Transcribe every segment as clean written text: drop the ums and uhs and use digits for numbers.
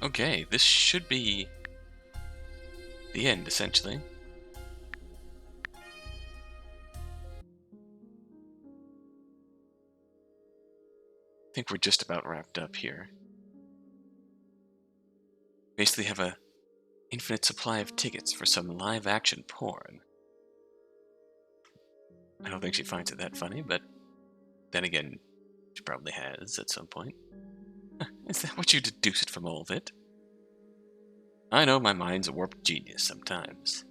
Okay, this should be the end, essentially. I think we're just about wrapped up here. Basically have a infinite supply of tickets for some live-action porn. I don't think she finds it that funny, but then again, she probably has at some point. Is that what you deduced from all of it? I know my mind's a warped genius sometimes.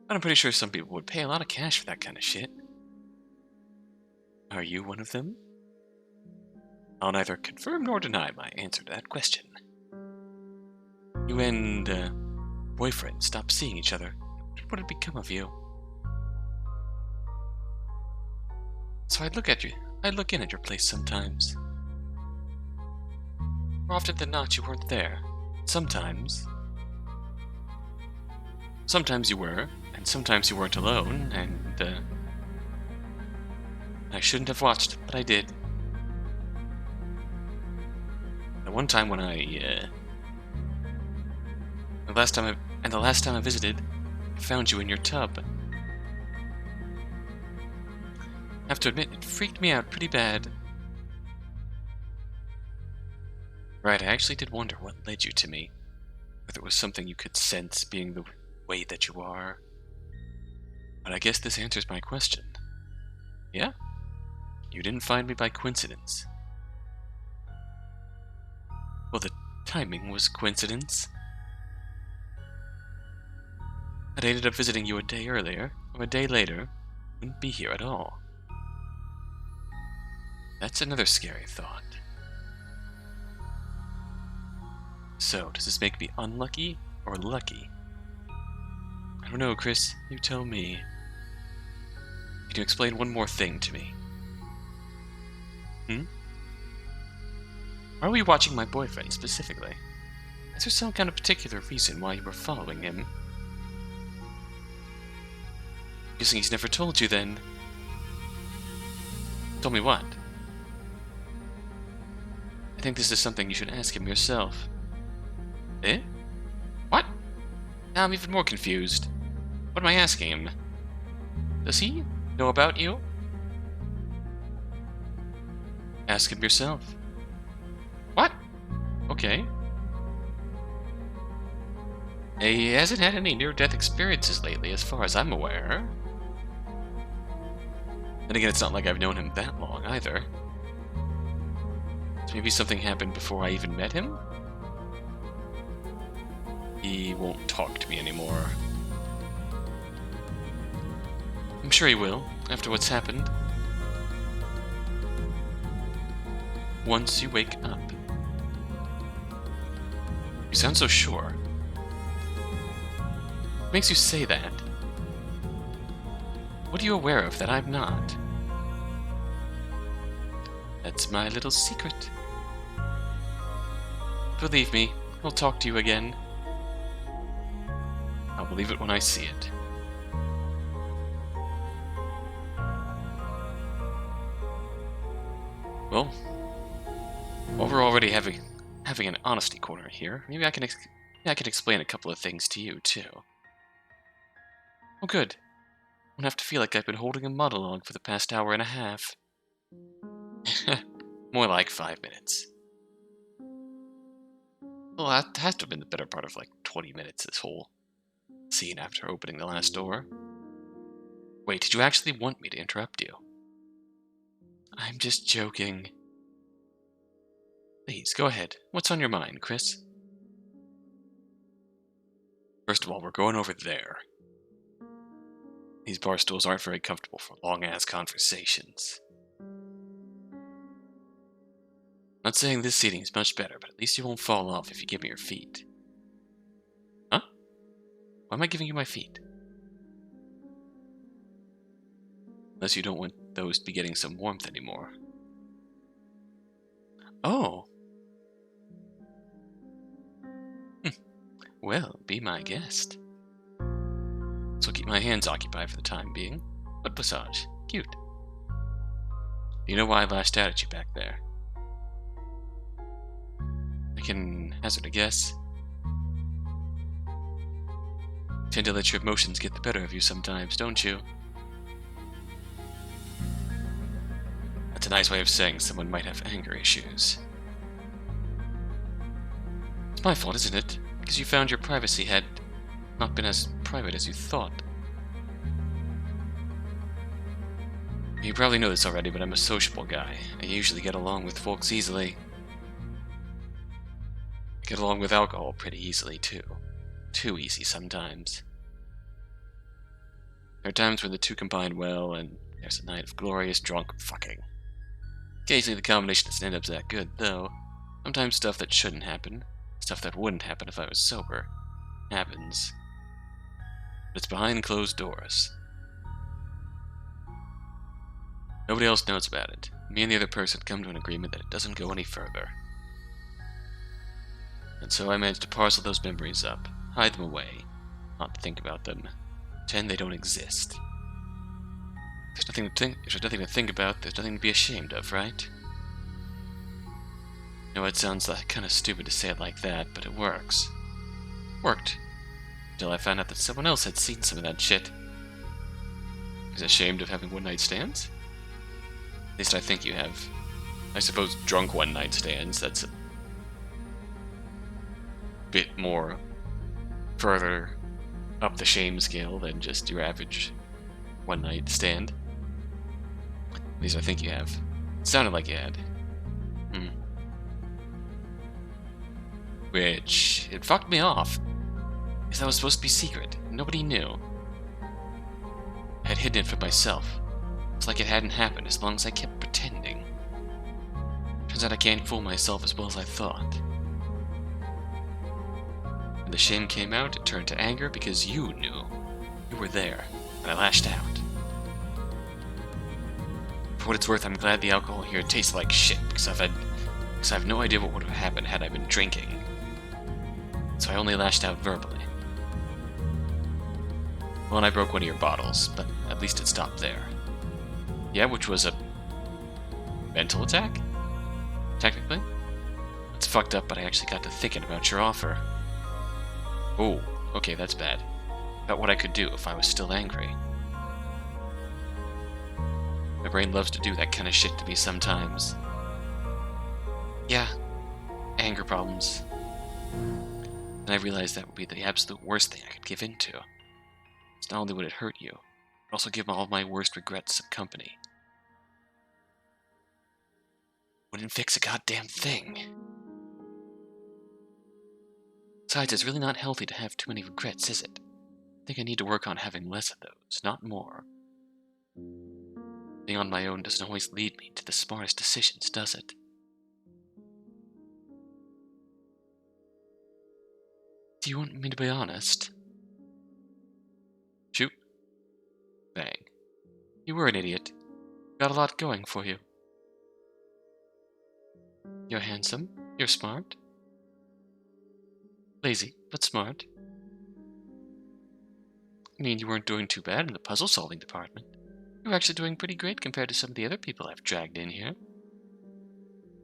But I'm pretty sure some people would pay a lot of cash for that kind of shit. Are you one of them? I'll neither confirm nor deny my answer to that question. You and, boyfriend stopped seeing each other. What would become of you? So I'd look in at your place sometimes. More often than not, you weren't there. Sometimes you were, and sometimes you weren't alone, and, I shouldn't have watched, but I did. The one time when the last time I visited, I found you in your tub. I have to admit, it freaked me out pretty bad. Right, I actually did wonder what led you to me. Whether it was something you could sense being the way that you are. But I guess this answers my question. Yeah? You didn't find me by coincidence. Well, the timing was coincidence. I'd ended up visiting you a day earlier, or a day later, wouldn't be here at all. That's another scary thought. So, does this make me unlucky or lucky? I don't know, Chris. You tell me. Can you explain one more thing to me? Why are we watching my boyfriend specifically? Is there some kind of particular reason why you were following him? Guessing he's never told you then. Told me what? I think this is something you should ask him yourself. Eh? What? Now I'm even more confused. What am I asking him? Does he know about you? Ask him yourself. What? Okay. He hasn't had any near-death experiences lately, as far as I'm aware. Then again, it's not like I've known him that long, either. So maybe something happened before I even met him? He won't talk to me anymore. I'm sure he will, after what's happened. Once you wake up. You sound so sure. What makes you say that? What are you aware of that I'm not? That's my little secret. Believe me, I'll talk to you again. I'll believe it when I see it. Well, while we're already having an honesty corner here, maybe I can explain a couple of things to you too. Oh, good. I don't have to feel like I've been holding a monologue for the past hour and a half. More like 5 minutes. Well, that has to have been the better part of like 20 minutes, this whole scene after opening the last door. Wait, did you actually want me to interrupt you? I'm just joking. Please, go ahead. What's on your mind, Chris? First of all, we're going over there. These bar stools aren't very comfortable for long-ass conversations. Not saying this seating is much better, but at least you won't fall off if you give me your feet. Huh? Why am I giving you my feet? Unless you don't want those to be getting some warmth anymore. Oh. Well, be my guest. So I'll keep my hands occupied for the time being. Foot massage. Cute. You know why I lashed out at you back there? I can hazard a guess. Tend to let your emotions get the better of you sometimes, don't you? That's a nice way of saying someone might have anger issues. It's my fault, isn't it? Because you found your privacy had not been as private as you thought. You probably know this already, but I'm a sociable guy. I usually get along with folks easily. I get along with alcohol pretty easily, too. Too easy sometimes. There are times when the two combine well, and there's a night of glorious drunk fucking. Occasionally the combination doesn't end up that good, though. Sometimes stuff that shouldn't happen, stuff that wouldn't happen if I was sober, happens. But it's behind closed doors. Nobody else knows about it. Me and the other person come to an agreement that it doesn't go any further. And so I managed to parcel those memories up, hide them away, not think about them, pretend they don't exist. If there's nothing to think about, there's nothing to be ashamed of, right? I know it sounds like kind of stupid to say it like that, but it works. Worked. Until I found out that someone else had seen some of that shit. I was ashamed of having one-night stands? At least I think you have. I suppose drunk one-night stands, that's a bit more further up the shame scale than just your average one-night stand. At least I think you have. It sounded like you had. Which, it fucked me off. Because that was supposed to be secret. Nobody knew. I had hidden it from myself. It's like it hadn't happened as long as I kept pretending. Turns out I can't fool myself as well as I thought. When the shame came out, it turned to anger because you knew. You were there, and I lashed out. For what it's worth, I'm glad the alcohol here tastes like shit, because I have no idea what would have happened had I been drinking. So I only lashed out verbally. Well, and I broke one of your bottles, but at least it stopped there. Yeah, which was a mental attack? Technically? It's fucked up, but I actually got to thinking about your offer. Oh, okay, that's bad. About what I could do if I was still angry. My brain loves to do that kind of shit to me sometimes. Yeah, anger problems. And I realized that would be the absolute worst thing I could give into. It's not only would it hurt you, but also give all of my worst regrets some company. Wouldn't fix a goddamn thing. Besides, it's really not healthy to have too many regrets, is it? I think I need to work on having less of those, not more. Being on my own doesn't always lead me to the smartest decisions, does it? Do you want me to be honest? Shoot. Bang. You were an idiot. Got a lot going for you. You're handsome. You're smart. Lazy, but smart. I mean, you weren't doing too bad in the puzzle-solving department. You were actually doing pretty great compared to some of the other people I've dragged in here.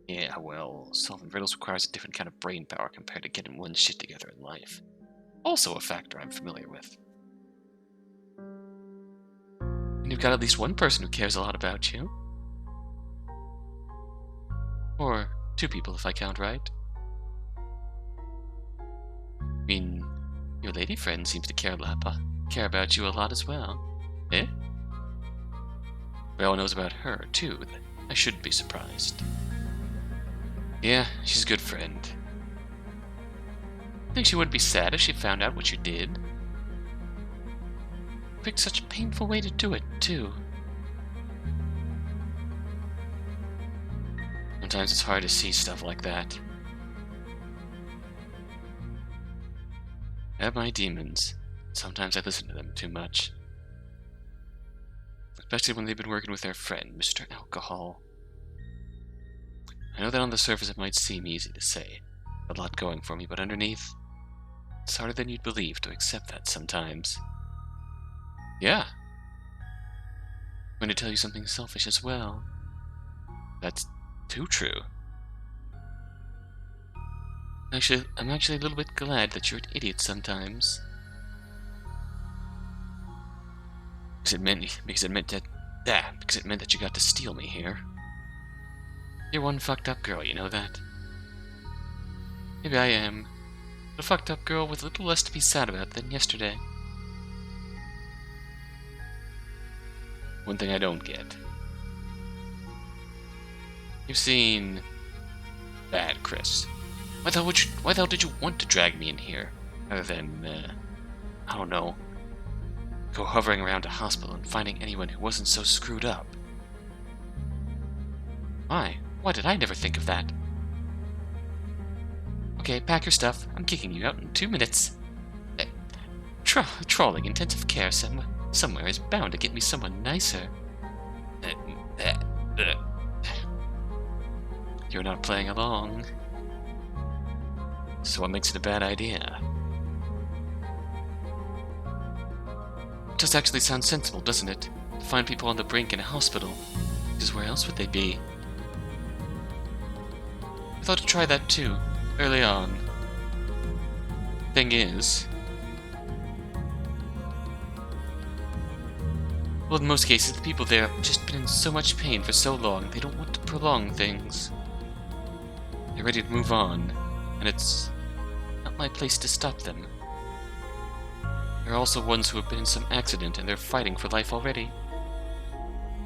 Yeah, well, solving riddles requires a different kind of brain power compared to getting one's shit together in life. Also a factor I'm familiar with. And you've got at least one person who cares a lot about you. Or two people if I count right. I mean, your lady friend seems to care about you a lot as well. Eh? Everyone knows about her, too. I shouldn't be surprised. Yeah, she's a good friend. Think she wouldn't be sad if she found out what you did? Picked such a painful way to do it, too. Sometimes it's hard to see stuff like that. I have my demons. Sometimes I listen to them too much. Especially when they've been working with their friend, Mr. Alcohol. I know that on the surface it might seem easy to say. A lot going for me, but underneath, it's harder than you'd believe to accept that sometimes. Yeah. I'm going to tell you something selfish as well. That's too true. I'm actually a little bit glad that you're an idiot sometimes. Because it meant that you got to steal me here. You're one fucked up girl, you know that? Maybe I am. A fucked up girl with a little less to be sad about than yesterday. One thing I don't get. You've seen Bad Chris. Why the hell did you want to drag me in here? Rather than, I don't know, go hovering around a hospital and finding anyone who wasn't so screwed up. Why? Why did I never think of that? Okay, pack your stuff. I'm kicking you out in 2 minutes. Trawling intensive care somewhere is bound to get me someone nicer. You're not playing along. So what makes it a bad idea? It does actually sound sensible, doesn't it? To find people on the brink in a hospital. Because where else would they be? I thought to try that too, early on. Thing is... well, in most cases, the people there have just been in so much pain for so long, they don't want to prolong things. They're ready to move on, and it's not my place to stop them. There are also ones who have been in some accident and they're fighting for life already.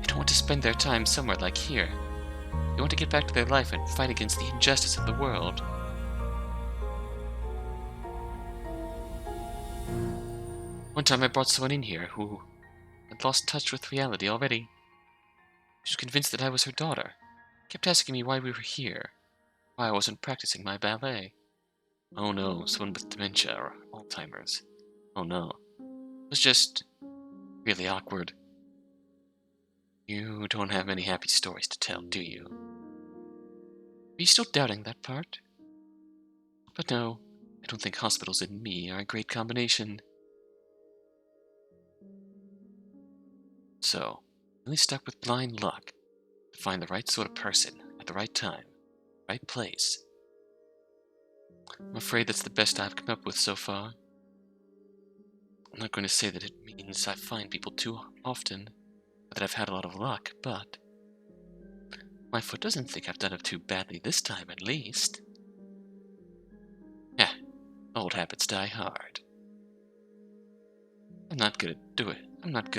They don't want to spend their time somewhere like here. They want to get back to their life and fight against the injustice of the world. One time I brought someone in here who had lost touch with reality already. She was convinced that I was her daughter. Kept asking me why we were here, why I wasn't practicing my ballet. Oh no, someone with dementia or Alzheimer's. Oh no. It was just really awkward. You don't have many happy stories to tell, do you? Are you still doubting that part? But no, I don't think hospitals and me are a great combination. So, really stuck with blind luck to find the right sort of person at the right time, right place. I'm afraid that's the best I've come up with so far. I'm not going to say that it means I find people too often, or that I've had a lot of luck, but my foot doesn't think I've done it too badly this time, at least. Yeah, old habits die hard. I'm not good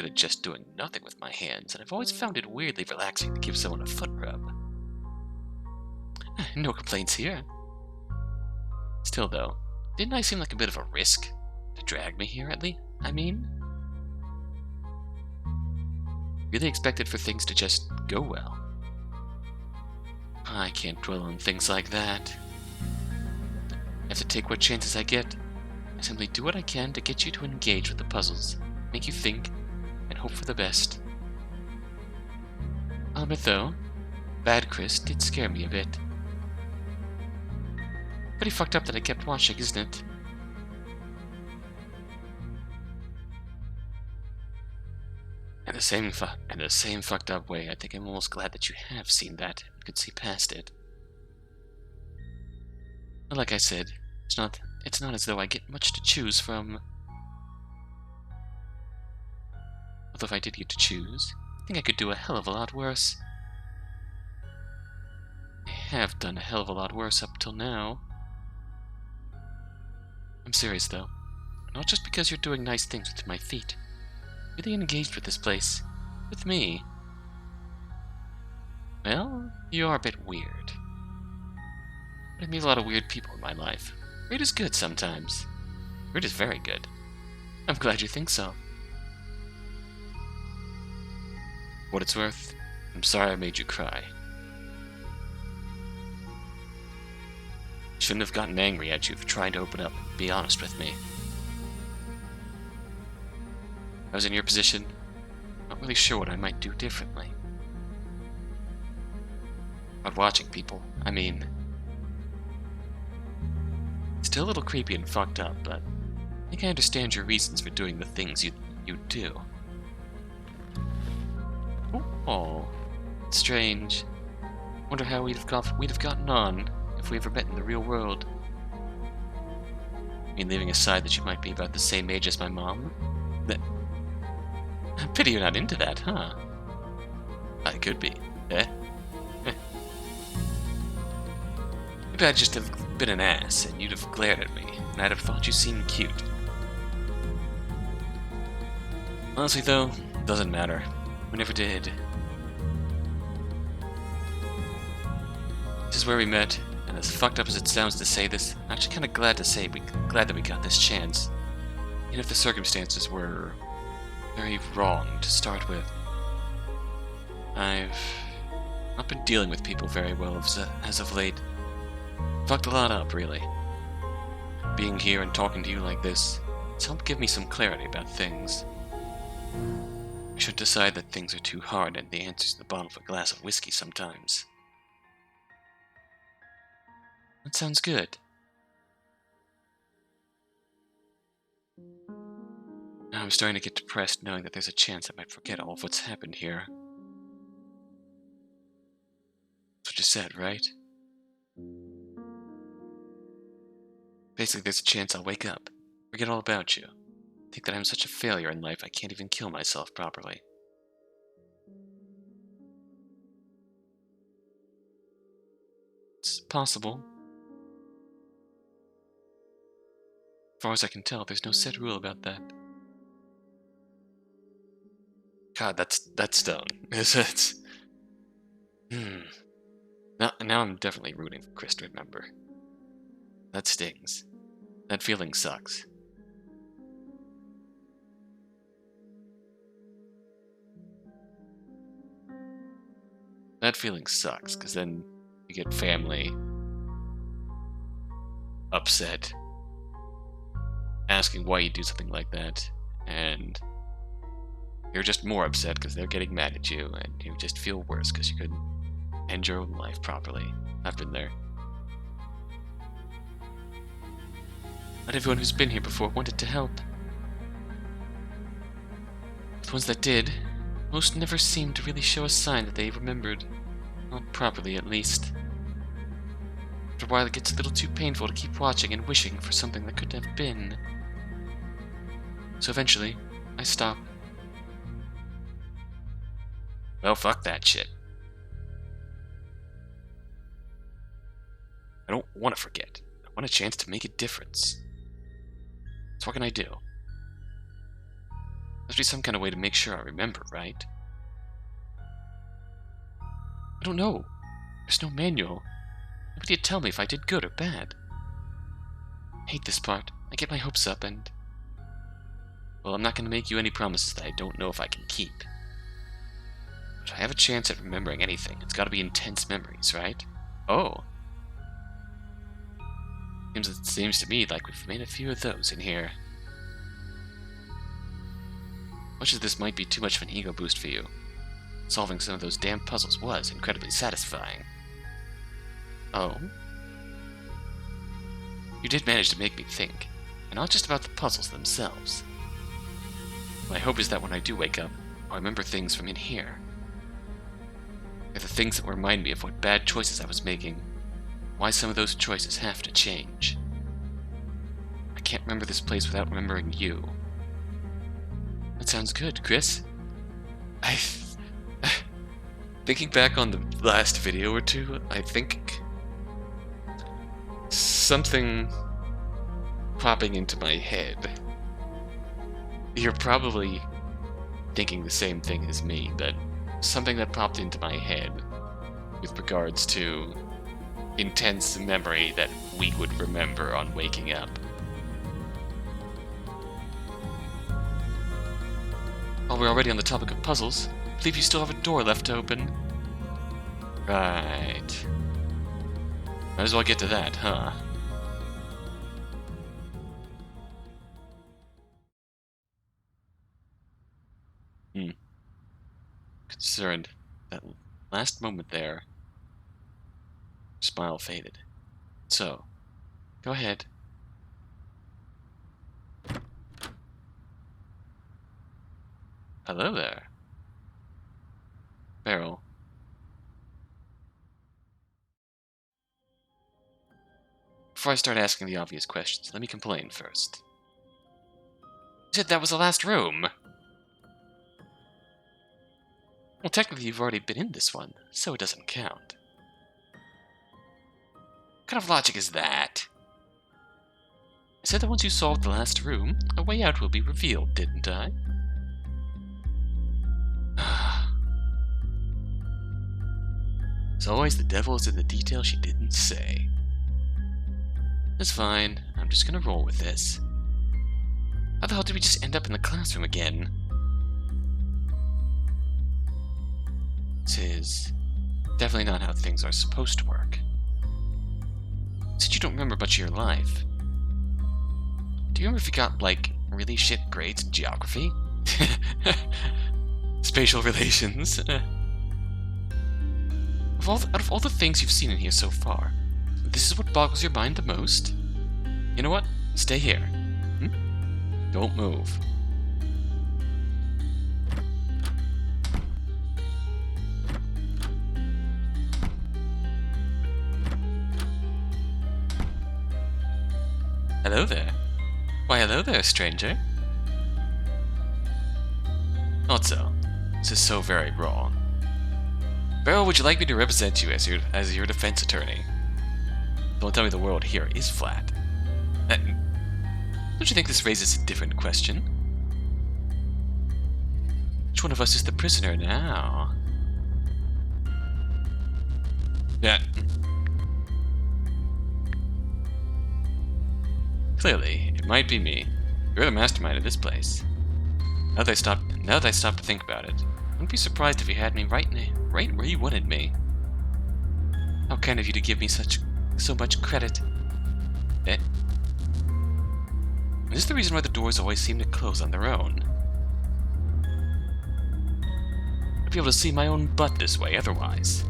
at just doing nothing with my hands, and I've always found it weirdly relaxing to give someone a foot rub. No complaints here. Still, though, didn't I seem like a bit of a risk to drag me here, at least? I mean, really expected for things to just go well. I can't dwell on things like that. I have to take what chances I get. I simply do what I can to get you to engage with the puzzles, make you think, and hope for the best. I'll admit, though, Bad Chris did scare me a bit. Pretty fucked up that I kept watching, isn't it? In the same fucked up way, I think I'm almost glad that you have seen that and could see past it. But like I said, it's not as though I get much to choose from. Although if I did get to choose, I think I could do a hell of a lot worse. I have done a hell of a lot worse up till now. I'm serious though. Not just because you're doing nice things with my feet. Really engaged with this place. With me. Well, you are a bit weird. But I meet a lot of weird people in my life. Weird is good sometimes. Weird is very good. I'm glad you think so. For what it's worth, I'm sorry I made you cry. Shouldn't have gotten angry at you for trying to open up and be honest with me. If I was in your position, not really sure what I might do differently. About watching people, I mean... Still a little creepy and fucked up, but I think I understand your reasons for doing the things you do. Oh, it's strange. Wonder how we'd have gotten on if we ever met in the real world. mean, leaving aside that you might be about the same age as my mom? That... Pity you're not into that, huh? I could be. Eh? Maybe I'd just have been an ass, and you'd have glared at me, and I'd have thought you seemed cute. Honestly, though, it doesn't matter. We never did. This is where we met, and as fucked up as it sounds to say this, I'm actually kind of glad that we got this chance. Even if the circumstances were very wrong to start with. I've not been dealing with people very well as of late. Fucked a lot up, really. Being here and talking to you like this, it's helped give me some clarity about things. I should decide that things are too hard and the answer's in the bottom of a glass of whiskey sometimes. That sounds good. Now I'm starting to get depressed knowing that there's a chance I might forget all of what's happened here. That's what you said, right? Basically, there's a chance I'll wake up, forget all about you, think that I'm such a failure in life I can't even kill myself properly. It's possible. As far as I can tell, there's no set rule about that. God, that's stone. It's Now I'm definitely rooting for Chris to remember. That stings. That feeling sucks. That feeling sucks, because then you get family upset, asking why you do something like that, and you're just more upset because they're getting mad at you, and you just feel worse because you couldn't end your own life properly. I've been there. Not everyone who's been here before wanted to help. The ones that did, most never seemed to really show a sign that they remembered. Not properly, at least. After a while, it gets a little too painful to keep watching and wishing for something that couldn't have been. So eventually, I stop. Well, fuck that shit. I don't want to forget. I want a chance to make a difference. So what can I do? Must be some kind of way to make sure I remember, right? I don't know. There's no manual. Nobody'd tell me if I did good or bad. I hate this part. I get my hopes up and... Well, I'm not going to make you any promises that I don't know if I can keep. But if I have a chance at remembering anything, it's got to be intense memories, right? Oh. Seems to me like we've made a few of those in here. Much as this might be too much of an ego boost for you, solving some of those damn puzzles was incredibly satisfying. Oh? You did manage to make me think, and not just about the puzzles themselves. My hope is that when I do wake up, I'll remember things from in here. They're the things that remind me of what bad choices I was making, why some of those choices have to change. I can't remember this place without remembering you. That sounds good, Chris. Thinking back on the last video or two, I think something popping into my head. You're probably thinking the same thing as me, but something that popped into my head with regards to intense memory that we would remember on waking up. While we're already on the topic of puzzles, I believe you still have a door left to open. Right. Might as well get to that, huh? Concerned. That last moment there, her smile faded. So, go ahead. Hello there. Beryl. Before I start asking the obvious questions, let me complain first. You said that was the last room. Well, technically you've already been in this one, so it doesn't count. What kind of logic is that? I said that once you solve the last room, a way out will be revealed, didn't I? As always, the devil is in the detail she didn't say. That's fine. I'm just gonna roll with this. How the hell did we just end up in the classroom again? This is definitely not how things are supposed to work. Since you don't remember much of your life, do you remember if you got, like, really shit grades in geography? Spatial relations. Out of all the things you've seen in here so far, this is what boggles your mind the most? You know what? Stay here. Don't move. Hello there. Why, hello there, stranger. Not so. This is so very wrong. Beryl, would you like me to represent you as your defense attorney? Don't tell me the world here is flat. Don't you think this raises a different question? Which one of us is the prisoner now? Yeah. Clearly, it might be me. You're the mastermind of this place. Now that I stop to think about it, I wouldn't be surprised if you had me right where you wanted me. How kind of you to give me so much credit. Is this the reason why the doors always seem to close on their own? I'd be able to see my own butt this way otherwise.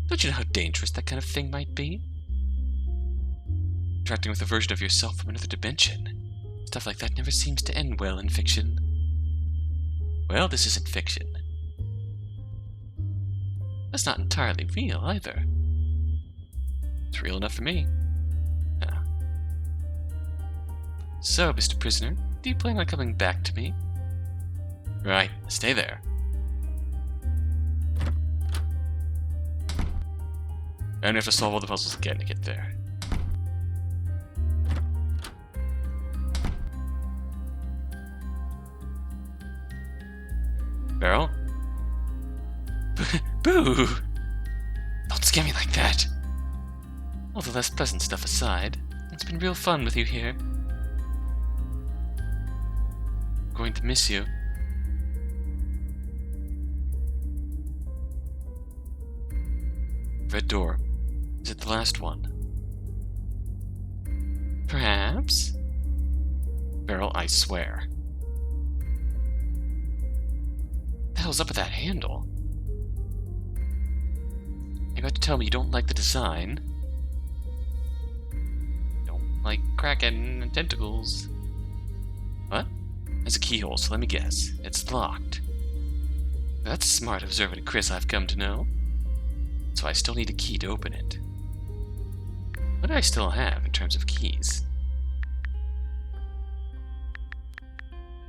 Don't you know how dangerous that kind of thing might be? Interacting with a version of yourself from another dimension. Stuff like that never seems to end well in fiction. Well, this isn't fiction. That's not entirely real, either. It's real enough for me. So, Mr. Prisoner, do you plan on coming back to me? Right, stay there. And we have to solve all the puzzles again to get there. Beryl? Boo! Don't scare me like that. All the less pleasant stuff aside, it's been real fun with you here. I'm going to miss you. Red door. Is it the last one? Perhaps? Beryl, I swear. What the hell's up with that handle? You got to tell me you don't like the design. Don't like kraken and tentacles. What? There's a keyhole, so let me guess. It's locked. That's smart, observant Chris, I've come to know. So I still need a key to open it. What do I still have in terms of keys?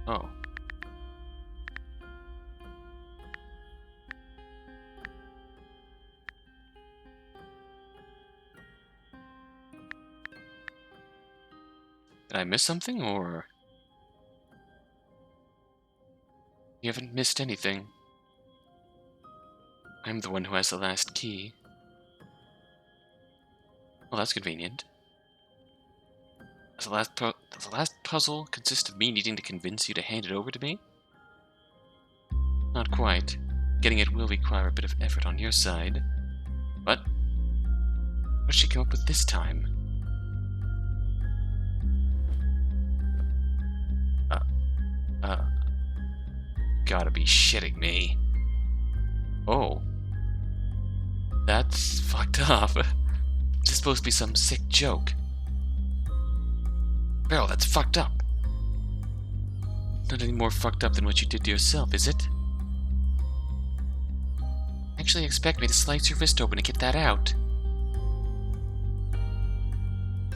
Oh. Did I miss something, or... You haven't missed anything. I'm the one who has the last key. Well, that's convenient. Does the last puzzle consist of me needing to convince you to hand it over to me? Not quite. Getting it will require a bit of effort on your side. What? What did she come up with this time? Gotta be shitting me. Oh. That's fucked up. Is this supposed to be some sick joke? Beryl, that's fucked up. Not any more fucked up than what you did to yourself, is it? Actually expect me to slice your wrist open to get that out.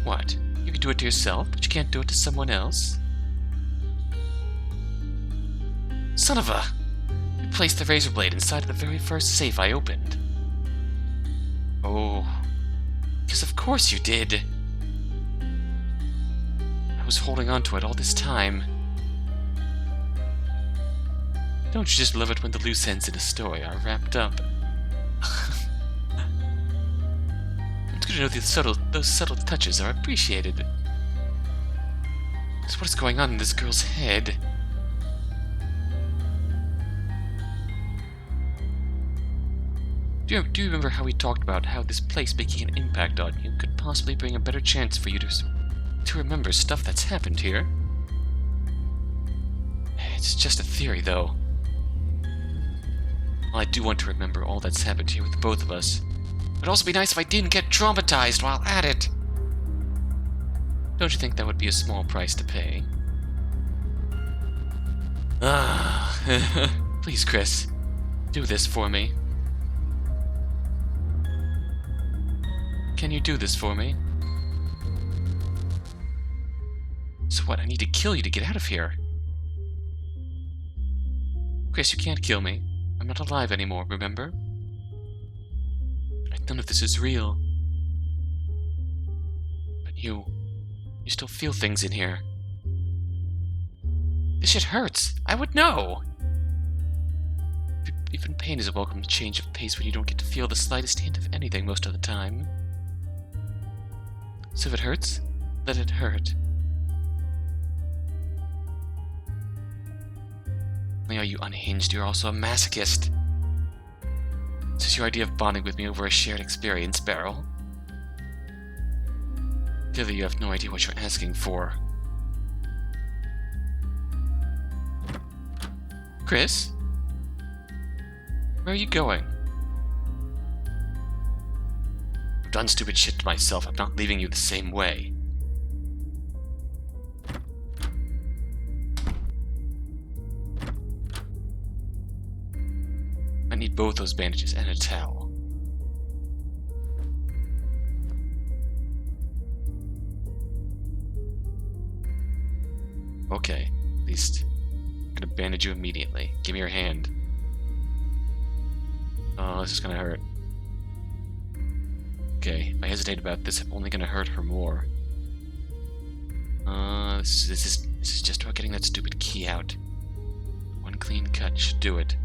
What? You can do it to yourself, but you can't do it to someone else? Son of a... You placed the razor blade inside of the very first safe I opened. Oh... Because of course you did. I was holding on to it all this time. Don't you just love it when the loose ends in a story are wrapped up? It's good to know those subtle touches are appreciated. Just what is going on in this girl's head? Do you remember how we talked about how this place making an impact on you could possibly bring a better chance for you to remember stuff that's happened here? It's just a theory, though. Well, I do want to remember all that's happened here with both of us. It'd also be nice if I didn't get traumatized while at it. Don't you think that would be a small price to pay? Ah, please, Chris, do this for me. Can you do this for me? So what, I need to kill you to get out of here? Chris, you can't kill me. I'm not alive anymore, remember? None of this is real. But you still feel things in here. This shit hurts. I would know. Even pain is a welcome change of pace when you don't get to feel the slightest hint of anything most of the time. So if it hurts, let it hurt. Only are you unhinged, you're also a masochist. Is this your idea of bonding with me over a shared experience, Beryl? Clearly you have no idea what you're asking for. Chris? Where are you going? I've done stupid shit to myself. I'm not leaving you the same way. I need both those bandages and a towel. Okay, at least I'm gonna bandage you immediately. Give me your hand. Oh, this is gonna hurt. Okay, if I hesitate about this, I'm only gonna hurt her more. This is just about getting that stupid key out. One clean cut should do it.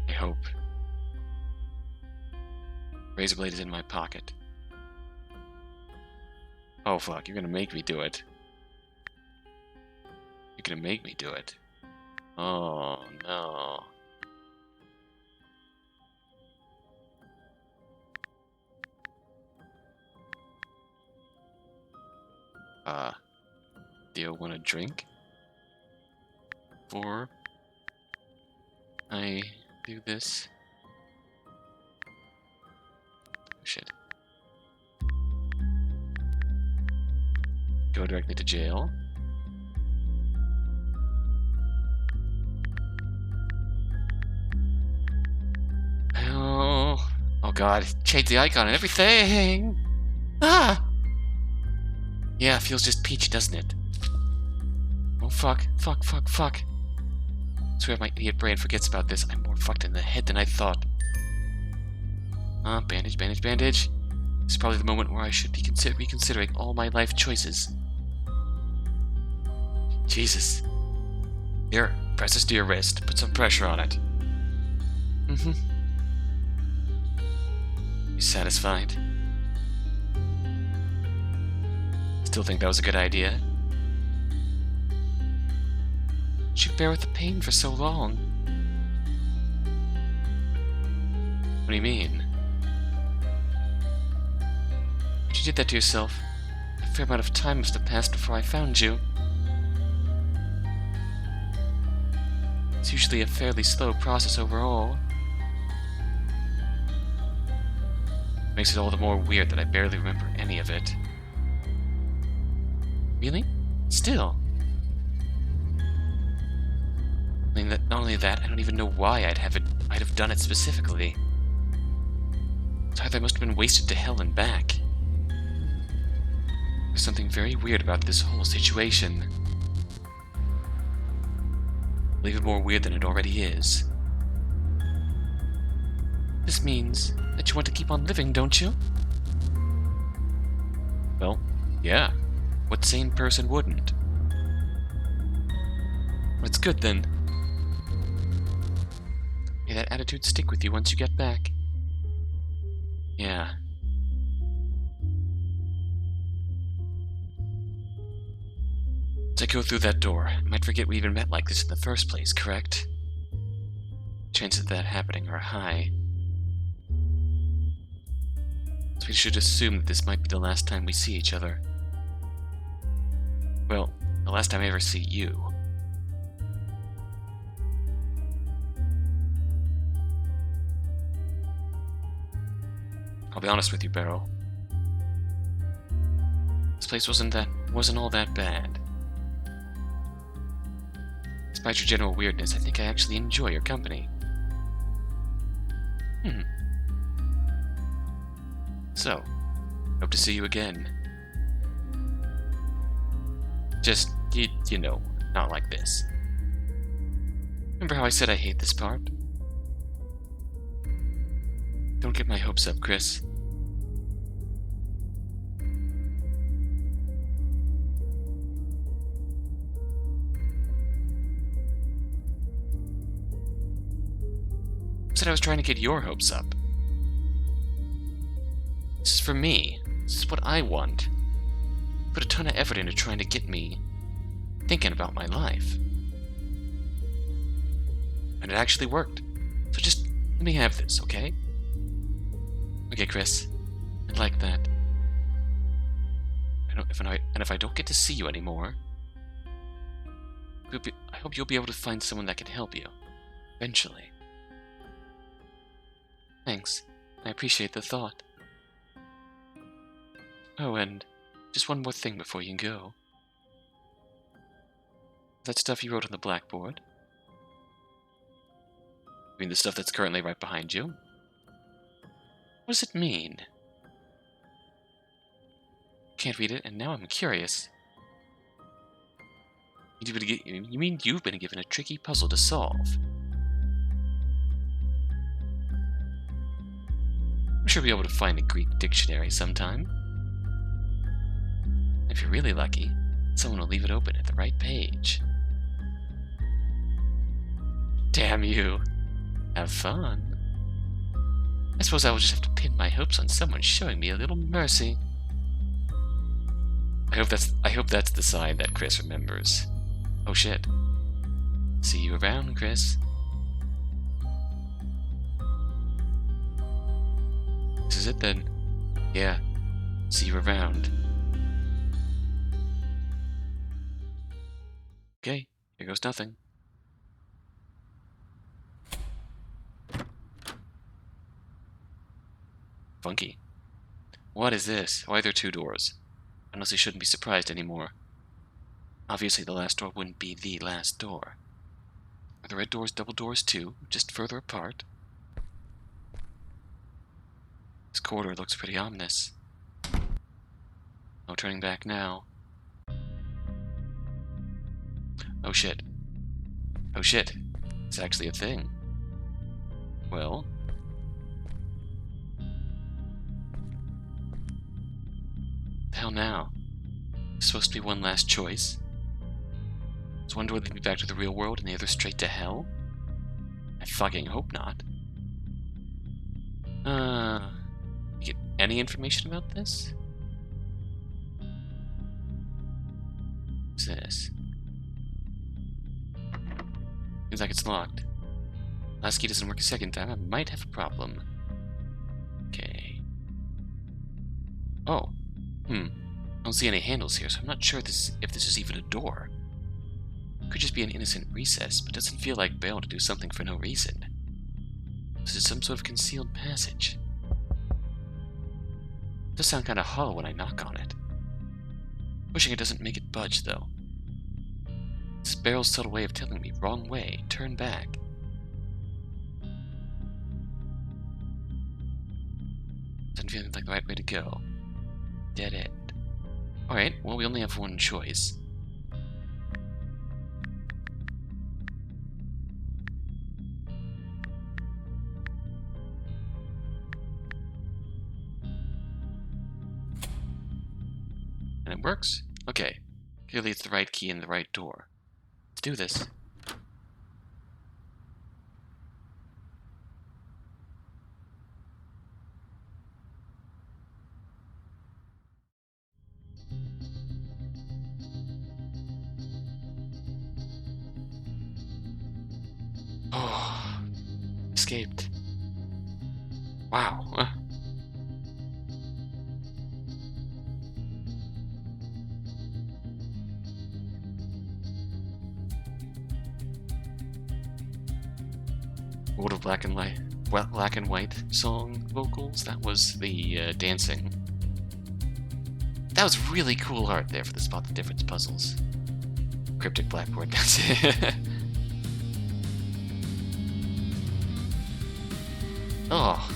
I hope. Razor blade is in my pocket. Oh fuck, you're gonna make me do it. You're gonna make me do it. Oh no. Do you want a drink? Before I do this? Oh, shit. Go directly to jail. Oh god, change the icon and everything! Ah! Yeah, it feels just peachy, doesn't it? Oh fuck, fuck, fuck, fuck. I swear if my idiot brain forgets about this, I'm more fucked in the head than I thought. Bandage, bandage, bandage. This is probably the moment where I should be reconsidering all my life choices. Jesus. Here, press this to your wrist. Put some pressure on it. Mm-hmm. You satisfied? Still think that was a good idea? Did you bear with the pain for so long? What do you mean? You did that to yourself. A fair amount of time must have passed before I found you. It's usually a fairly slow process overall. Makes it all the more weird that I barely remember any of it. Really? Still? I mean, not only that, I don't even know why I'd have done it specifically. It's either I must have been wasted to hell and back. There's something very weird about this whole situation. Even more weird than it already is. This means that you want to keep on living, don't you? Well, yeah. What sane person wouldn't? Well, it's good then. May that attitude stick with you once you get back. Yeah. As I go through that door, I might forget we even met like this in the first place, correct? Chances of that happening are high. So we should assume that this might be the last time we see each other. Well, the last time I ever see you. I'll be honest with you, Beryl. This place wasn't all that bad. Despite your general weirdness, I think I actually enjoy your company. So, hope to see you again. Just, you know, not like this. Remember how I said I hate this part? Don't get my hopes up, Chris. I said I was trying to get your hopes up. This is for me. This is what I want. Put a ton of effort into trying to get me thinking about my life. And it actually worked. So just let me have this, okay? Okay, Chris. I'd like that. If I don't get to see you anymore, I hope you'll be able to find someone that can help you. Eventually. Thanks. I appreciate the thought. Oh, and just one more thing before you go. That stuff you wrote on the blackboard. I mean, the stuff that's currently right behind you. What does it mean? Can't read it, and now I'm curious. You mean you've been given a tricky puzzle to solve? I'm sure we'll be able to find a Greek dictionary sometime. If you're really lucky, someone will leave it open at the right page. Damn you. Have fun. I suppose I will just have to pin my hopes on someone showing me a little mercy. I hope that's the sign that Chris remembers. Oh shit. See you around, Chris. This is it then. Yeah. See you around. Okay, here goes nothing. Funky. What is this? Why are there two doors? Honestly, shouldn't be surprised anymore. Obviously, the last door wouldn't be the last door. Are the red doors double doors too, just further apart? This corridor looks pretty ominous. No turning back now. Oh shit. Oh shit. It's actually a thing. Well. The hell now? It's supposed to be one last choice. So one door lead me back to the real world and the other straight to hell? I fucking hope not. You get any information about this? What's this? Seems like it's locked. Last key doesn't work a second time. I might have a problem. Okay. Oh. I don't see any handles here, so I'm not sure if this is even a door. Could just be an innocent recess, but doesn't feel like bail to do something for no reason. This is some sort of concealed passage. It does sound kind of hollow when I knock on it. Pushing it doesn't make it budge, though. This barrel's subtle way of telling me, wrong way, turn back. Doesn't feel like the right way to go. Dead end. Alright, well, we only have one choice. And it works? Okay. Clearly it's the right key in the right door. Let's do this. Oh, escaped. Wow. World of Black and White song vocals. That was the dancing. That was really cool art there for the spot the difference puzzles. Cryptic blackboard. That's it. Oh.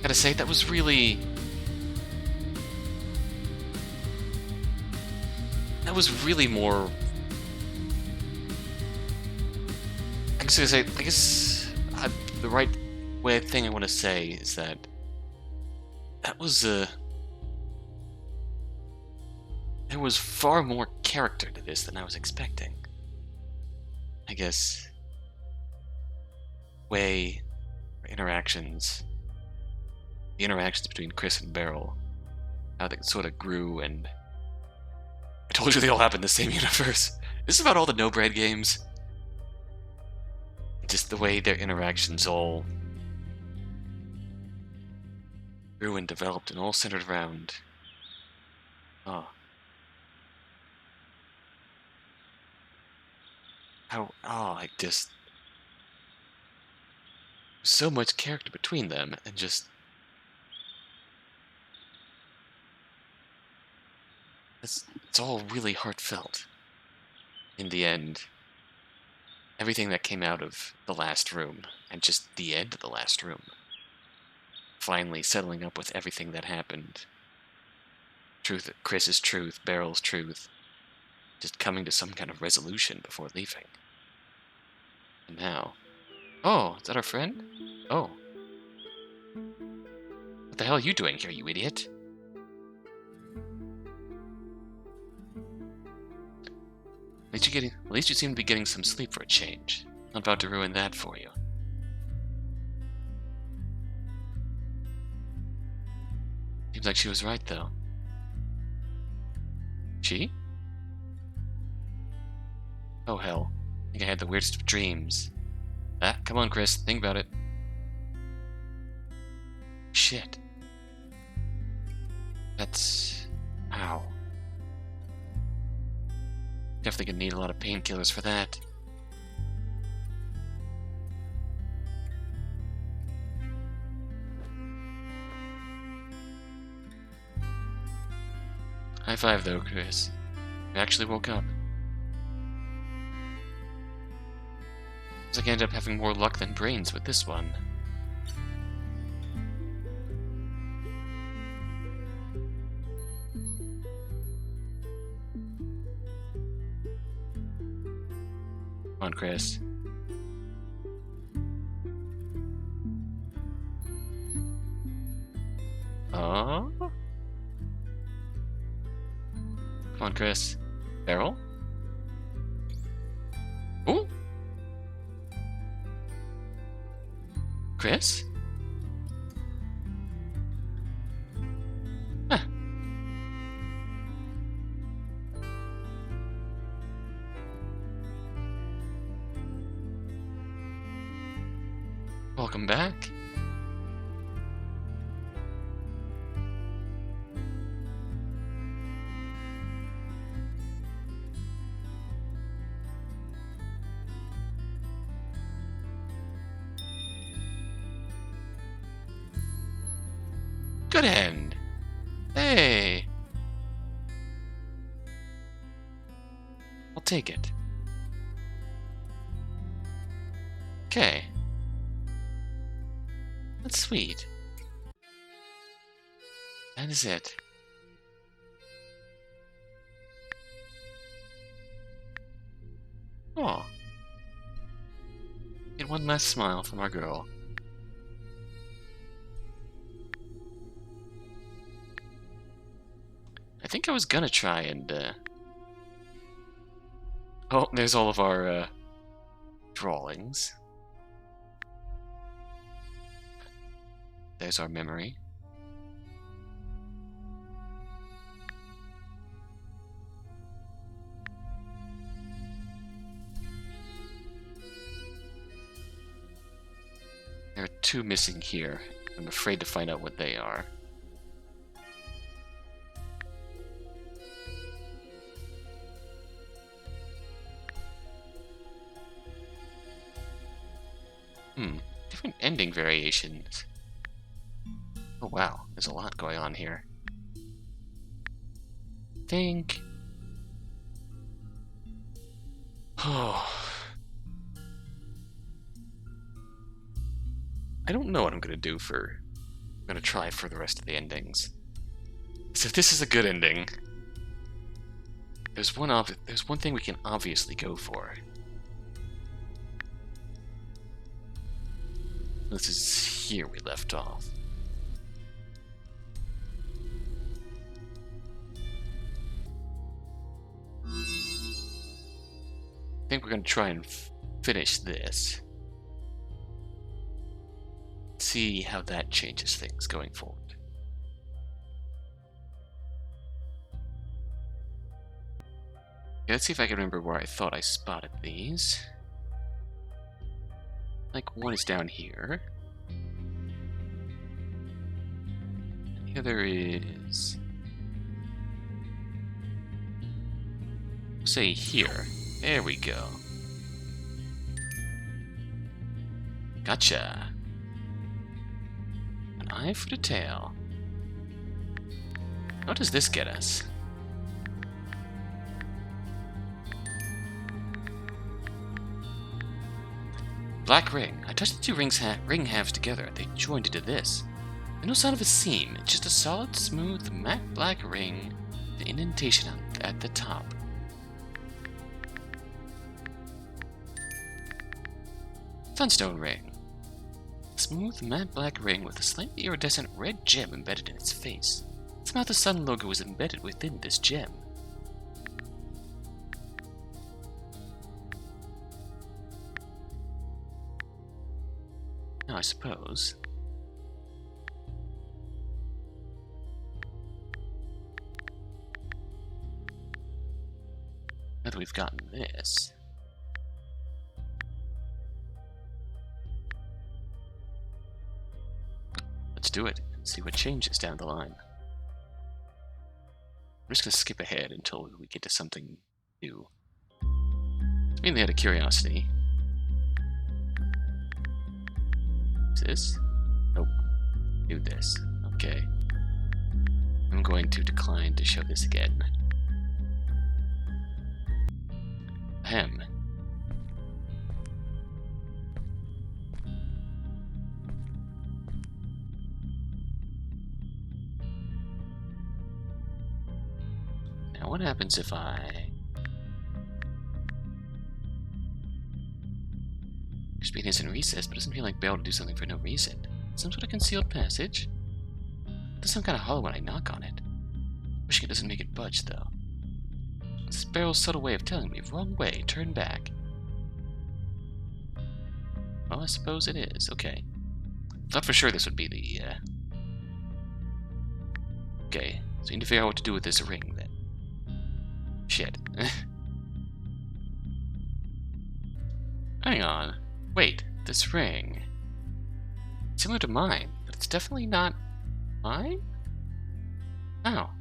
Gotta say, that was really... That was really more... I guess the right thing I want to say is that that was there was far more character to this than I was expecting. I guess the interactions between Chris and Beryl, how they sort of grew, and I told you they all happened in the same universe. This is about all the No Bread games. Just the way their interactions all grew and developed and all centered around just so much character between them, and just it's all really heartfelt in the end. Everything that came out of the last room, and just the end of the last room, finally settling up with everything that happened. Chris's truth, Beryl's truth, just coming to some kind of resolution before leaving. And now... Oh, is that our friend? Oh. What the hell are you doing here, you idiot? At least you seem to be getting some sleep for a change. Not about to ruin that for you. Seems like she was right, though. She? Oh, hell. I think I had the weirdest of dreams. Ah, come on, Chris. Think about it. Shit. That's... Ow. Definitely gonna need a lot of painkillers for that. High five, though, Chris. You actually woke up. Looks like I ended up having more luck than brains with this one. Come on, Chris. Oh? Come on, Chris. Beryl? Ooh! Chris? Huh. Welcome back. Good end. Hey. I'll take it. Okay. That's sweet. That is it. Oh. Get one last smile from our girl. I think I was gonna try and, Oh, there's all of our, drawings. There's our memory. There are two missing here. I'm afraid to find out what they are. Different ending variations. Oh wow, there's a lot going on here. Oh. I don't know what I'm gonna do for... I'm gonna try for the rest of the endings. So if this is a good ending, there's one thing we can obviously go for. This is here we left off. I think we're going to try and finish this. See how that changes things going forward. Okay, let's see if I can remember where I thought I spotted these. Like, one is down here. The other is... say here. There we go. Gotcha. An eye for the tail. What does this get us? Black ring. I touched the two ring halves together. They joined into this. There's no sign of a seam. It's just a solid, smooth, matte black ring with an indentation at the top. Sunstone ring. A smooth, matte black ring with a slightly iridescent red gem embedded in its face. Somehow the sun logo is embedded within this gem. Now, I suppose... now that we've gotten this... let's do it and see what changes down the line. I'm just going to skip ahead until we get to something new. It's mainly out of curiosity. This? Nope. Do this. Okay. I'm going to decline to show this again. Ahem. Now what happens if I... Speed isn't recessed, but doesn't feel like Bell to do something for no reason. Some sort of concealed passage? It does sound kind of hollow when I knock on it. Wishing it doesn't make it budge, though. It's Barrel's subtle way of telling me, wrong way, turn back. Well, I suppose it is. Okay. Thought for sure this would be the, okay, so we need to figure out what to do with this ring, then. Shit. Hang on. Wait, this ring... it's similar to mine, but it's definitely not mine? How?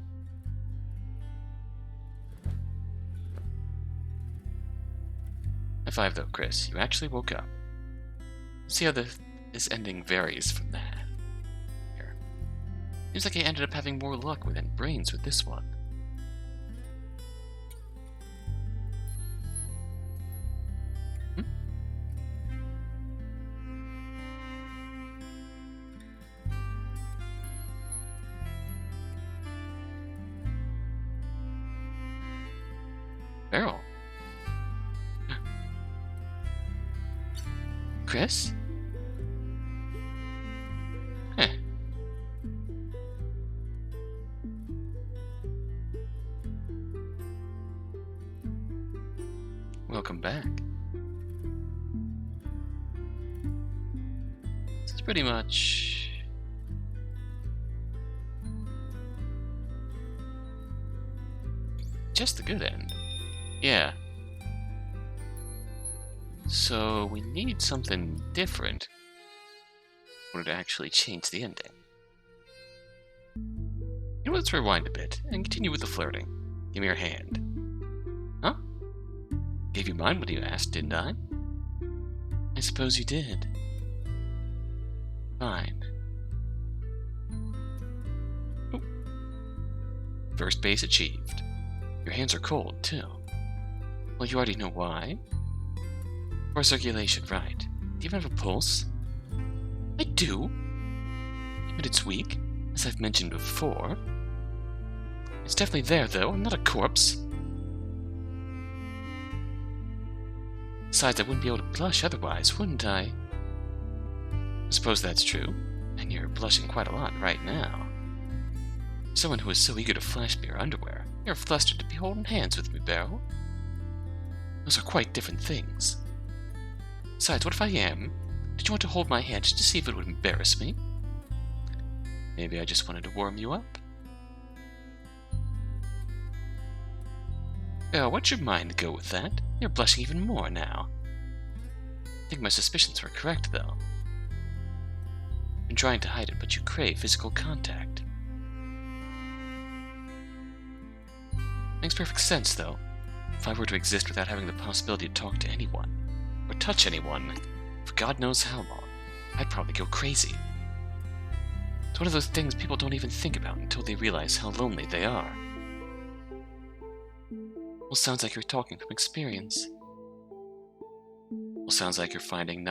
High five though, Chris. You actually woke up. Let's see how this ending varies from that. Here. Seems like I ended up having more luck than brains with this one. Beryl. Chris? Huh. Welcome back. This is pretty much... just the good end. Yeah. So we need something different in order to actually change the ending. You know, let's rewind a bit and continue with the flirting. Give me your hand. Huh? Gave you mine when you asked, didn't I? I suppose you did. Fine. Oh. First base achieved. Your hands are cold, too. Well, you already know why. Or circulation, right. Do you even have a pulse? I do. But it's weak, as I've mentioned before. It's definitely there, though. I'm not a corpse. Besides, I wouldn't be able to blush otherwise, wouldn't I? I suppose that's true. And you're blushing quite a lot right now. Someone who is so eager to flash me your underwear. You're flustered to be holding hands with me, Beryl. Those are quite different things. Besides, what if I am? Did you want to hold my hand just to see if it would embarrass me? Maybe I just wanted to warm you up? Beryl, what's your mind to go with that? You're blushing even more now. I think my suspicions were correct, though. I've been trying to hide it, but you crave physical contact. Makes perfect sense, though. If I were to exist without having the possibility to talk to anyone, or touch anyone, for God knows how long, I'd probably go crazy. It's one of those things people don't even think about until they realize how lonely they are. Well, sounds like you're talking from experience. Well, sounds like you're finding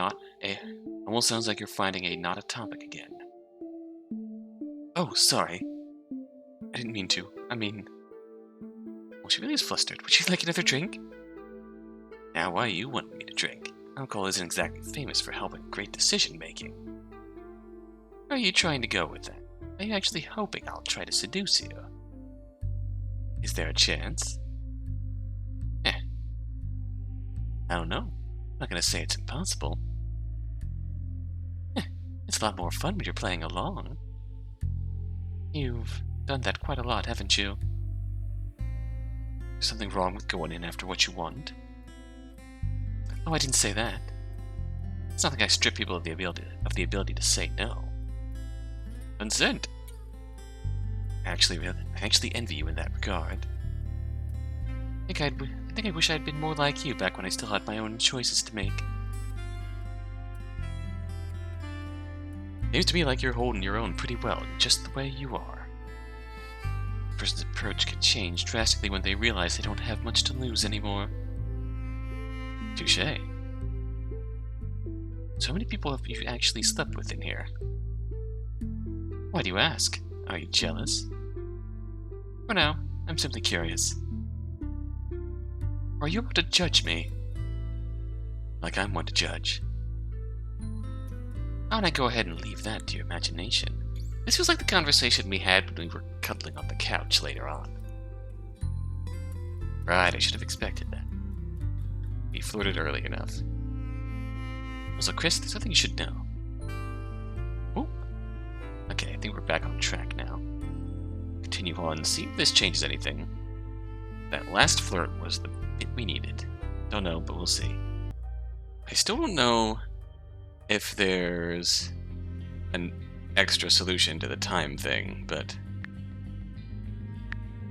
almost sounds like you're finding a not a topic again. Oh, sorry. I didn't mean to. I mean... Well, she really is flustered. Would you like another drink? Now, why you want me to drink? Alcohol isn't exactly famous for helping great decision-making. Where are you trying to go with that? Are you actually hoping I'll try to seduce you? Is there a chance? I don't know. I'm not gonna say it's impossible. It's a lot more fun when you're playing along. You've done that quite a lot, haven't you? There's something wrong with going in after what you want? Oh, I didn't say that. It's not like I strip people of the ability to say no. Consent. I actually envy you in that regard. I think I wish I'd been more like you back when I still had my own choices to make. Seems to me like you're holding your own pretty well, just the way you are. A person's approach can change drastically when they realize they don't have much to lose anymore. Touché. So how many people have you actually slept with in here? Why do you ask? Are you jealous? For now, I'm simply curious. Are you about to judge me? Like I'm one to judge. Why don't I go ahead and leave that to your imagination? This feels like the conversation we had when we were cuddling on the couch later on. Right, I should have expected that. We flirted early enough. Also, Chris, there's something you should know. Oh. Okay, I think we're back on track now. Continue on and see if this changes anything. That last flirt was the bit we needed. Don't know, but we'll see. I still don't know if there's an extra solution to the time thing, but...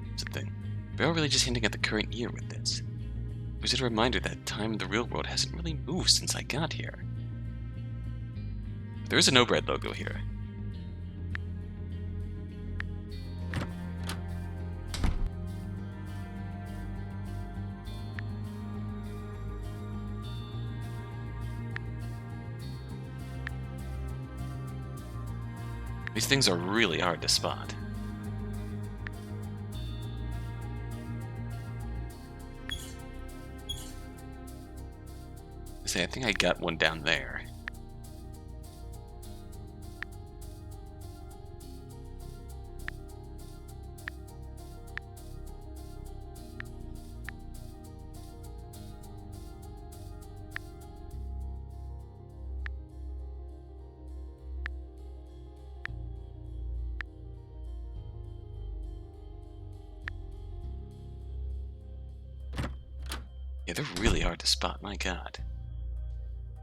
What's the thing? We're really just hinting at the current year with this. Or is it a reminder that time in the real world hasn't really moved since I got here? There is a No Bread logo here. These things are really hard to spot. Say, I think I got one down there. Yeah, they're really hard to spot, my god.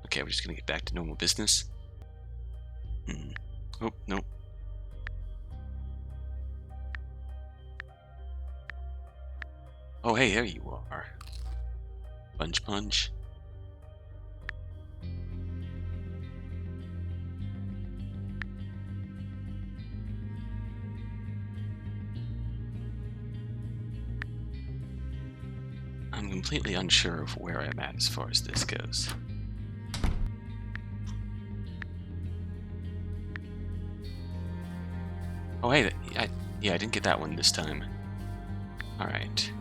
Okay, we're just gonna get back to normal business. Oh, no. Oh, hey, there you are. Punch, punch. I'm completely unsure of where I'm at as far as this goes. Oh, hey, yeah, I didn't get that one this time. Alright.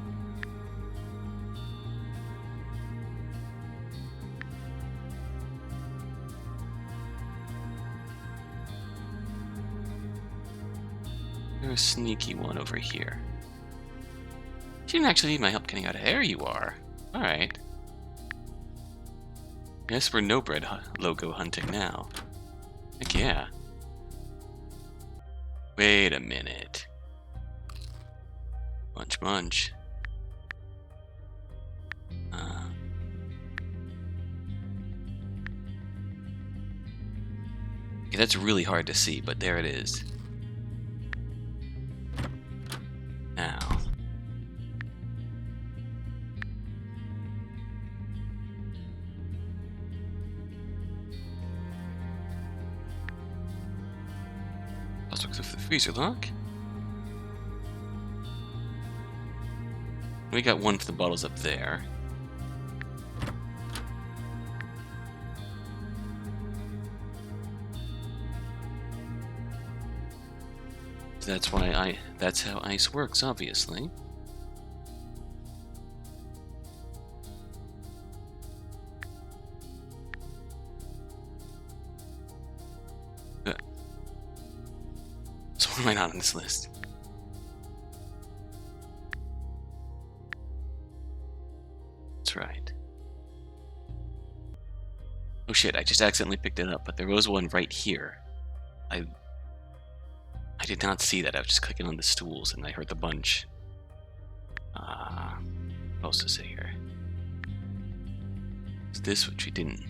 There's a sneaky one over here. She didn't actually need my help getting out of there. You are. Alright. Guess we're no bread logo hunting now. Heck yeah. Wait a minute. Munch, munch. Okay, that's really hard to see, but there it is. Now. Let's look through the freezer lock. We got one for the bottles up there. That's how ice works, obviously. So what am I not on this list? That's right. Oh shit, I just accidentally picked it up, but there was one right here. I did not see that. I was just clicking on the stools and I heard the bunch. What else to say here? Is this which we didn't?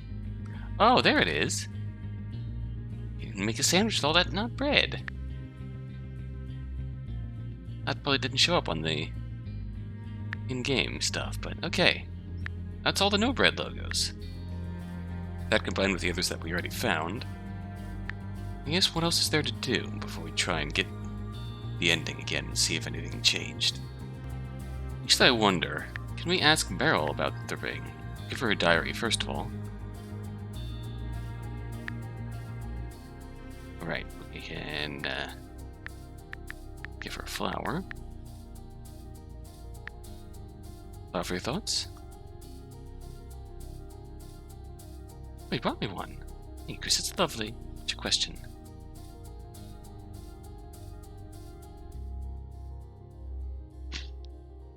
Oh, there it is. You can make a sandwich with all that not bread. That probably didn't show up on the in-game stuff, but okay. That's all the no bread logos. That combined with the others that we already found. I guess what else is there to do before we try and get the ending again and see if anything changed? Actually, I wonder, can we ask Beryl about the ring? Give her a diary, first of all. Alright, we can give her a flower. Flower for your thoughts? Oh, you brought me one. Hey, Chris, it's lovely. What's your question?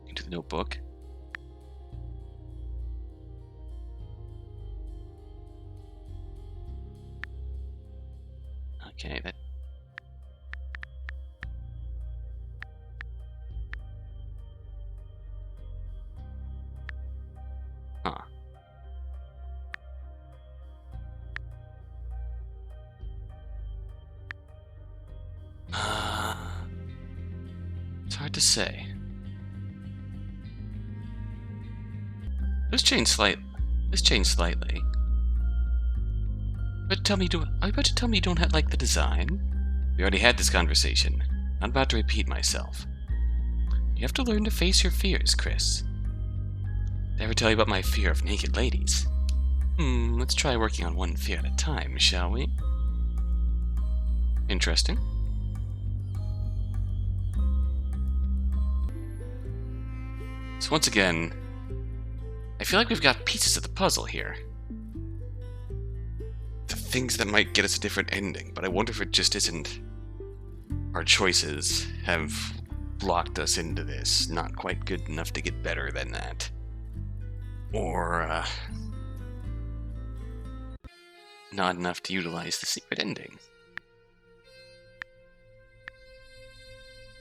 Into the notebook. Okay, that... Huh. It's hard to say. This changed slightly. But are you about to tell me you don't like the design? We already had this conversation. I'm about to repeat myself. You have to learn to face your fears, Chris. Did I ever tell you about my fear of naked ladies? Let's try working on one fear at a time, shall we? Interesting. So once again, I feel like we've got pieces of the puzzle here. things that might get us a different ending, but I wonder if it just isn't our choices have locked us into this, not quite good enough to get better than that. Or, not enough to utilize the secret ending.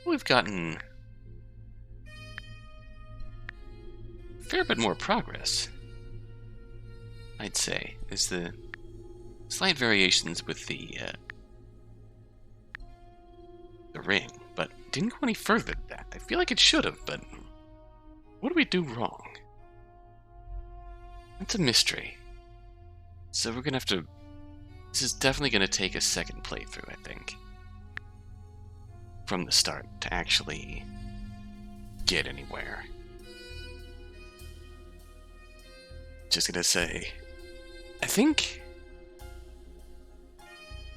We've gotten a fair bit more progress, I'd say. There's the slight variations with the ring, but didn't go any further than that. I feel like it should have, but what do we do wrong? It's a mystery. So we're gonna have to... This is definitely gonna take a second playthrough, I think. From the start, to actually get anywhere. Just gonna say... I think...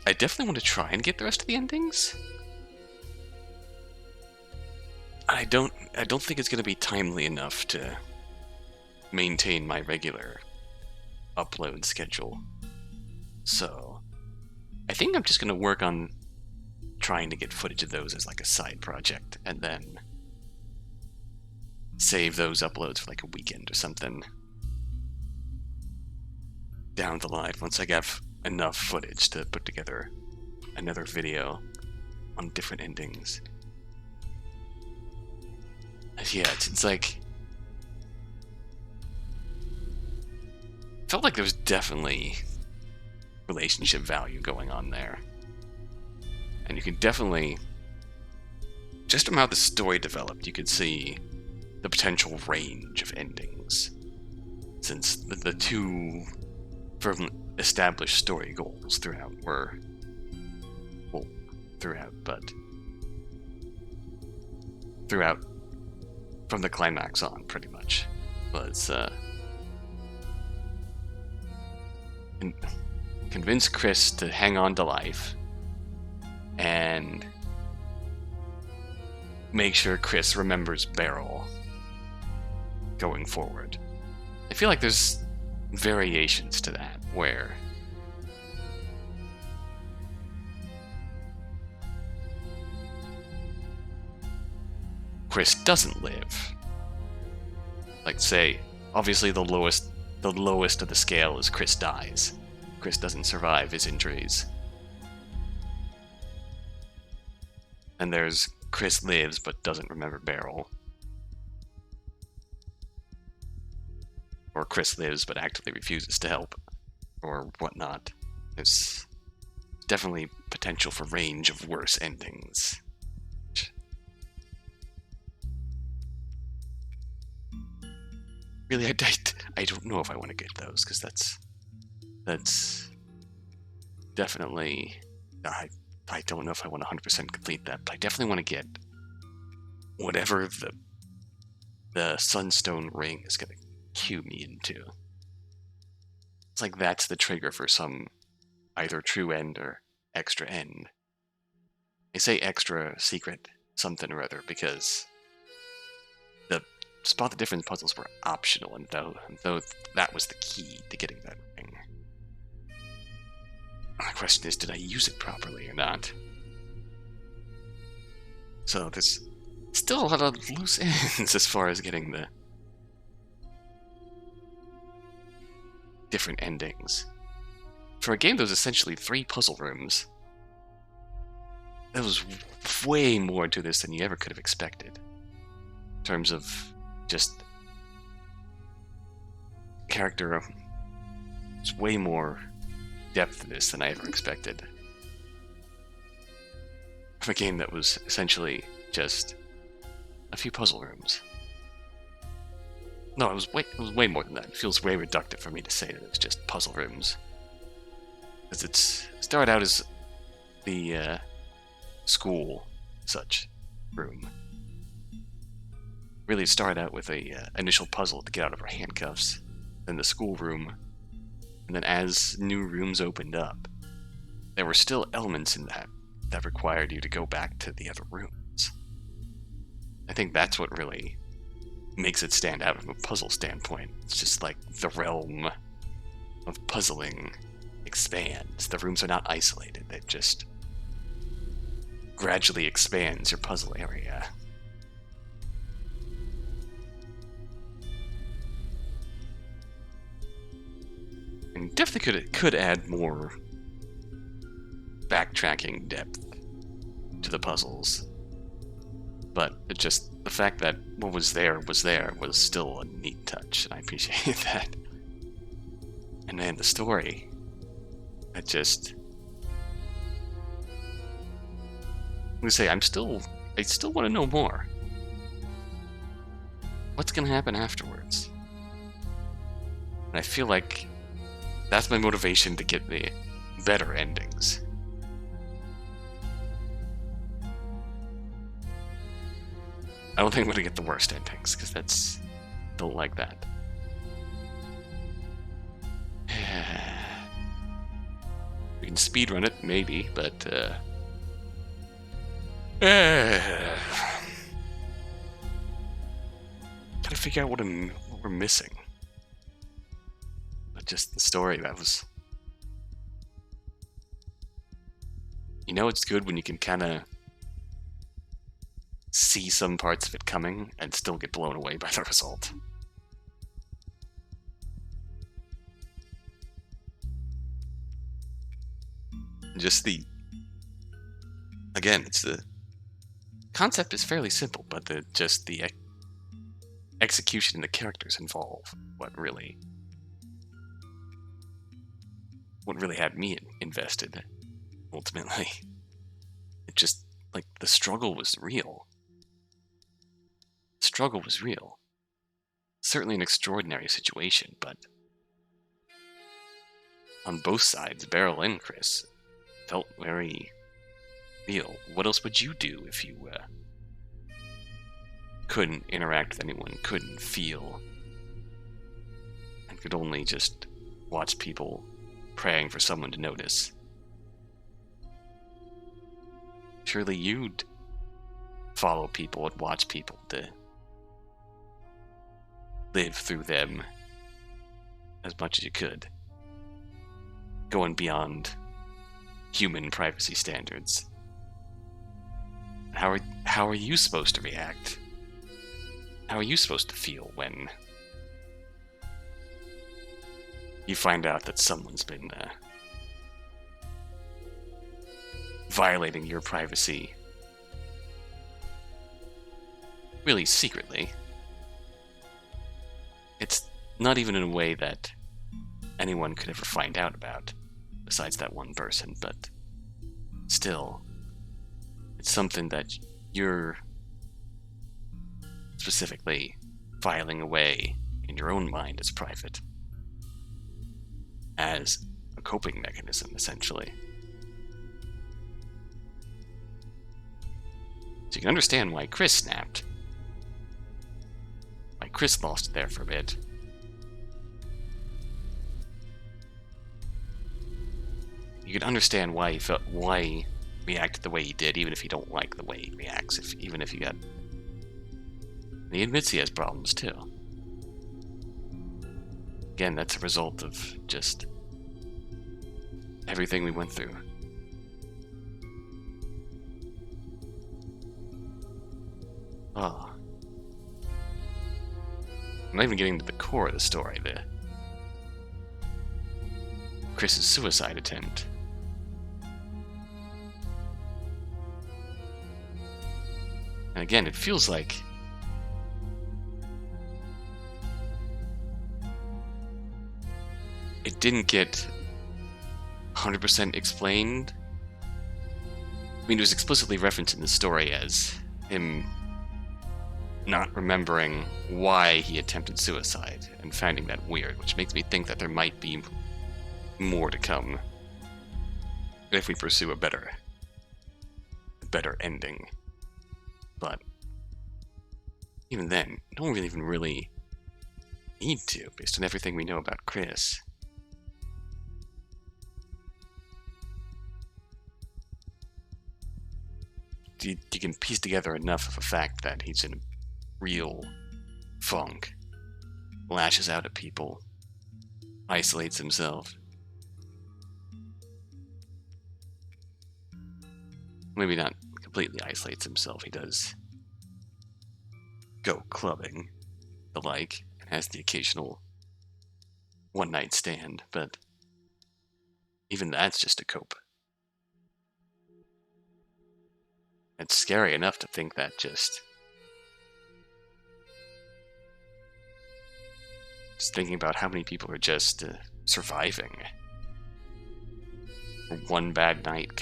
I definitely want to try and get the rest of the endings. I don't think it's gonna be timely enough to maintain my regular upload schedule. So, I think I'm just going to work on trying to get footage of those as like a side project, and then save those uploads for like a weekend or something down the line once I have enough footage to put together another video on different endings. Yeah, it's like... felt like there was definitely relationship value going on there. And you can definitely... just from how the story developed, you could see the potential range of endings. Since the two firm established story goals throughout were... well, throughout from the climax on, pretty much, was, convince Chris to hang on to life, and make sure Chris remembers Beryl going forward. I feel like there's variations to that, where Chris doesn't live. Like, say, obviously the lowest of the scale is Chris dies. Chris doesn't survive his injuries. And there's Chris lives but doesn't remember Beryl. Or Chris lives but actively refuses to help, or whatnot. There's definitely potential for range of worse endings. Really, I don't know if I want to get those, because that's definitely... I don't know if I want to 100% complete that, but I definitely want to get whatever the Sunstone ring is going to cue me into. It's like that's the trigger for some either true end or extra end. I say extra secret something or other because the spot the difference puzzles were optional, and though that was the key to getting that ring. The question is, did I use it properly or not? So there's still a lot of loose ends as far as getting the different endings. For a game that was essentially 3 puzzle rooms, there was way more to this than you ever could have expected. In terms of just character, there's way more depth to this than I ever expected. From a game that was essentially just a few puzzle rooms. No, it was way more than that. It feels way reductive for me to say that it was just puzzle rooms. Because it started out as the school such room. Really, it started out with a initial puzzle to get out of her handcuffs, then the school room, and then as new rooms opened up, there were still elements in that required you to go back to the other rooms. I think that's what really makes it stand out from a puzzle standpoint. It's just like the realm of puzzling expands. The rooms are not isolated. It just gradually expands your puzzle area. And definitely could add more backtracking depth to the puzzles. But it just, the fact that what was there was still a neat touch, and I appreciate that. And man, the story, I would say I still want to know more. What's gonna happen afterwards? And I feel like that's my motivation to get the better endings. I don't think I'm gonna get the worst endings, because don't like that. We can speedrun it, maybe, but gotta figure out what we're missing. But just the story, that was... You know, it's good when you can kind of see some parts of it coming and still get blown away by the result. Just the... Again, it's the... concept is fairly simple, but the execution and the characters involved what really had me invested, ultimately. It just, like, the struggle was real. The struggle was real. Certainly an extraordinary situation, but on both sides, Beryl and Chris, felt very real. What else would you do if you couldn't interact with anyone, couldn't feel, and could only just watch people praying for someone to notice? Surely you'd follow people and watch people to live through them as much as you could, going beyond human privacy standards. How are you supposed to react? How are you supposed to feel when you find out that someone's been violating your privacy, really secretly? It's not even in a way that anyone could ever find out about, besides that one person, but still, it's something that you're specifically filing away in your own mind as private, as a coping mechanism, essentially. So you can understand why Chris snapped, why Chris lost it there for a bit. You can understand why he reacted the way he did, even if you don't like the way he reacts. Even if he admits he has problems too. Again, that's a result of just everything we went through. Oh. I'm not even getting to the core of the story, Chris's suicide attempt. And again, it feels like it didn't get 100% explained. I mean, it was explicitly referenced in the story as him not remembering why he attempted suicide and finding that weird, which makes me think that there might be more to come if we pursue a better ending. But even then, don't really need to, based on everything we know about Chris. You can piece together enough of a fact that he's in a real funk, lashes out at people, isolates himself. maybe not completely isolates himself. He does go clubbing, the like, and has the occasional one-night stand, but even that's just a cope. It's scary enough to think that just thinking about how many people are just surviving. One bad night,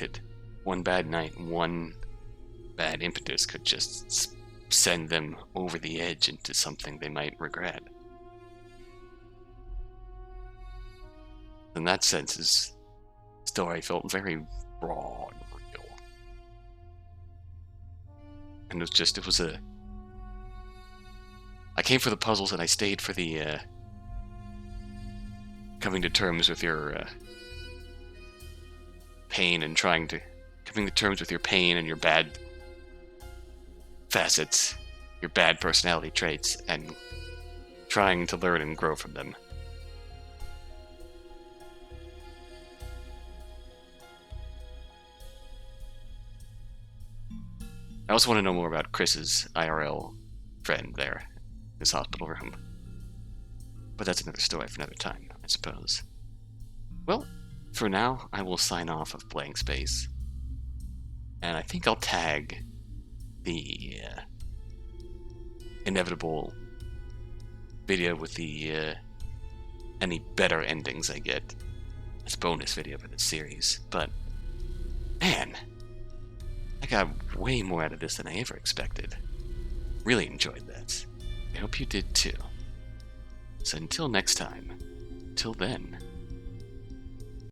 one bad impetus could just send them over the edge into something they might regret. In that sense, his story felt very raw and real. And I came for the puzzles and I stayed for the, coming to terms with your, pain and coming to terms with your pain and your bad facets, your bad personality traits, and trying to learn and grow from them. I also want to know more about Chris's IRL friend there, his hospital room. But that's another story for another time, I suppose. Well, for now, I will sign off of Blankspace. And I think I'll tag the inevitable video with the any better endings I get as bonus video for this series. But, man, I got way more out of this than I ever expected. Really enjoyed that. I hope you did too. So until next time, till then,